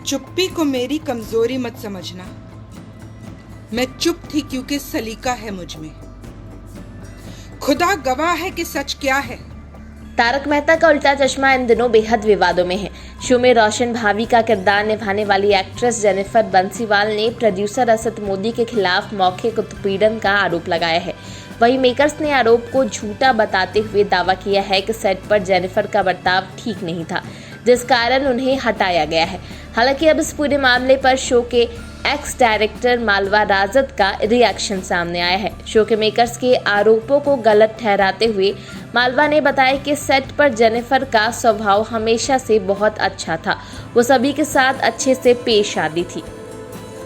चुप्पी को मेरी कमजोरी मत समझना। मैं चुप थी क्योंकि सलीका है मुझ में। खुदा गवाह है कि सच क्या है। तारक मेहता का उल्टा चश्मा इन दिनों बेहद विवादों में है। शो में रोशन भाभी का किरदार निभाने वाली एक्ट्रेस जेनिफर बंसीवाल ने प्रोड्यूसर असद मोदी के खिलाफ मौखिक उत्पीड़न का आरोप लगाया है। वहीं मेकर्स ने आरोप को झूठा बताते हुए दावा किया है कि सेट पर जेनिफर का बर्ताव ठीक नहीं था, जिस कारण उन्हें हटाया गया है। हालांकि अब इस पूरे मामले पर शो के एक्स डायरेक्टर मालवा राजद का रिएक्शन सामने आया है। शो के मेकर्स के आरोपों को गलत ठहराते हुए मालवा ने बताया कि सेट पर जेनिफर का स्वभाव हमेशा से बहुत अच्छा था, वो सभी के साथ अच्छे से पेश आती थी।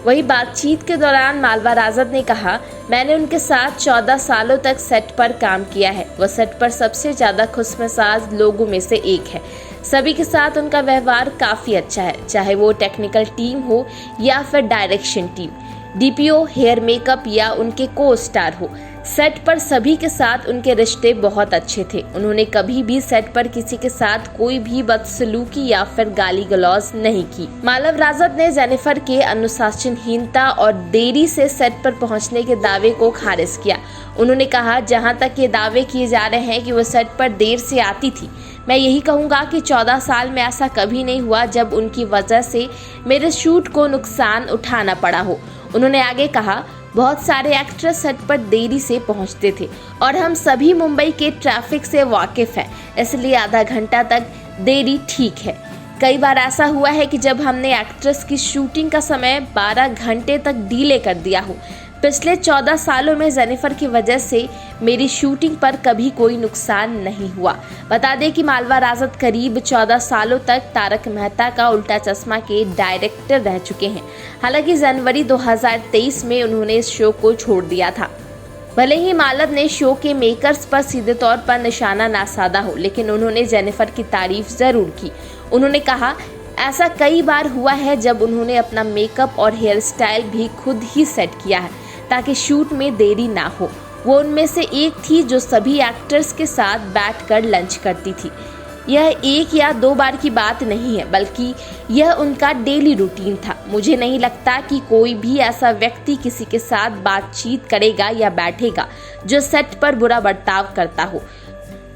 वही बातचीत के दौरान मालवा राजद ने कहा, मैंने उनके साथ 14 सालों तक सेट पर काम किया है। वो सेट पर सबसे ज्यादा खुशमिजाज लोगों में से एक है। सभी के साथ उनका व्यवहार काफी अच्छा है, चाहे वो टेक्निकल टीम हो या फिर direction team, DPO, hair makeup या उनके को स्टार हो। सेट पर सभी के साथ उनके रिश्ते बहुत अच्छे थे। उन्होंने कभी भी सेट पर किसी के साथ कोई भी बदसलूकी या फिर गाली गलौज नहीं की। मालव राजद ने जेनिफर के अनुशासनहीनता और देरी से सेट पर पहुंचने के दावे को खारिज किया। उन्होंने कहा, जहां तक ये दावे किए जा रहे हैं कि वो सेट पर देर से आती थी, मैं यही कहूंगा कि 14 साल में ऐसा कभी नहीं हुआ जब उनकी वजह से मेरे शूट को नुकसान उठाना पड़ा हो। उन्होंने आगे कहा, बहुत सारे एक्ट्रेस सेट पर देरी से पहुंचते थे और हम सभी मुंबई के ट्रैफिक से वाकिफ हैं, इसलिए आधा घंटा तक देरी ठीक है। कई बार ऐसा हुआ है कि जब हमने एक्ट्रेस की शूटिंग का समय 12 घंटे तक डिले कर दिया हो। पिछले 14 सालों में जेनिफर की वजह से मेरी शूटिंग पर कभी कोई नुकसान नहीं हुआ। बता दें कि मालवा राजद करीब 14 सालों तक तारक मेहता का उल्टा चश्मा के डायरेक्टर रह चुके हैं। हालांकि जनवरी 2023 में उन्होंने इस शो को छोड़ दिया था। भले ही मालव ने शो के मेकर्स पर सीधे तौर पर निशाना ना साधा हो, लेकिन उन्होंने जेनिफर की तारीफ जरूर की। उन्होंने कहा, ऐसा कई बार हुआ है जब उन्होंने अपना मेकअप और हेयर स्टाइल भी खुद ही सेट किया है ताकि शूट में देरी ना हो। वो उनमें से एक थी जो सभी एक्टर्स के साथ बैठकर लंच करती थी। यह एक या दो बार की बात नहीं है, बल्कि यह उनका डेली रूटीन था। मुझे नहीं लगता कि कोई भी ऐसा व्यक्ति किसी के साथ बातचीत करेगा या बैठेगा जो सेट पर बुरा बर्ताव करता हो।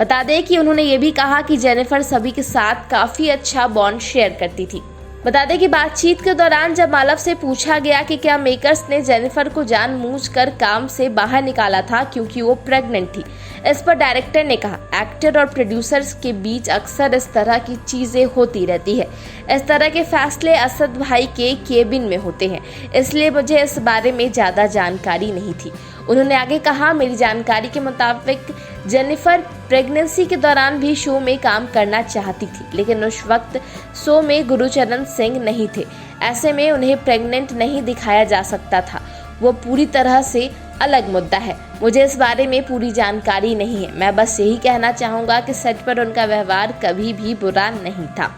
बता दें कि उन्होंने ये भी कहा कि जेनिफर सभी के साथ काफ़ी अच्छा बॉन्ड शेयर करती थी। बता दें कि बातचीत के दौरान जब मालव से पूछा गया कि क्या मेकर्स ने जेनिफर को जानबूझकर काम से बाहर निकाला था क्योंकि वो प्रेग्नेंट थी, इस पर डायरेक्टर ने कहा, एक्टर और प्रोड्यूसर्स के बीच अक्सर इस तरह की चीज़ें होती रहती है। इस तरह के फैसले असद भाई के केबिन में होते हैं, इसलिए मुझे इस बारे में ज़्यादा जानकारी नहीं थी। उन्होंने आगे कहा, मेरी जानकारी के मुताबिक जेनिफर प्रेगनेंसी के दौरान भी शो में काम करना चाहती थी, लेकिन उस वक्त शो में गुरुचरण सिंह नहीं थे। ऐसे में उन्हें प्रेग्नेंट नहीं दिखाया जा सकता था। वो पूरी तरह से अलग मुद्दा है। मुझे इस बारे में पूरी जानकारी नहीं है। मैं बस यही कहना चाहूँगा कि सेट पर उनका व्यवहार कभी भी बुरा नहीं था।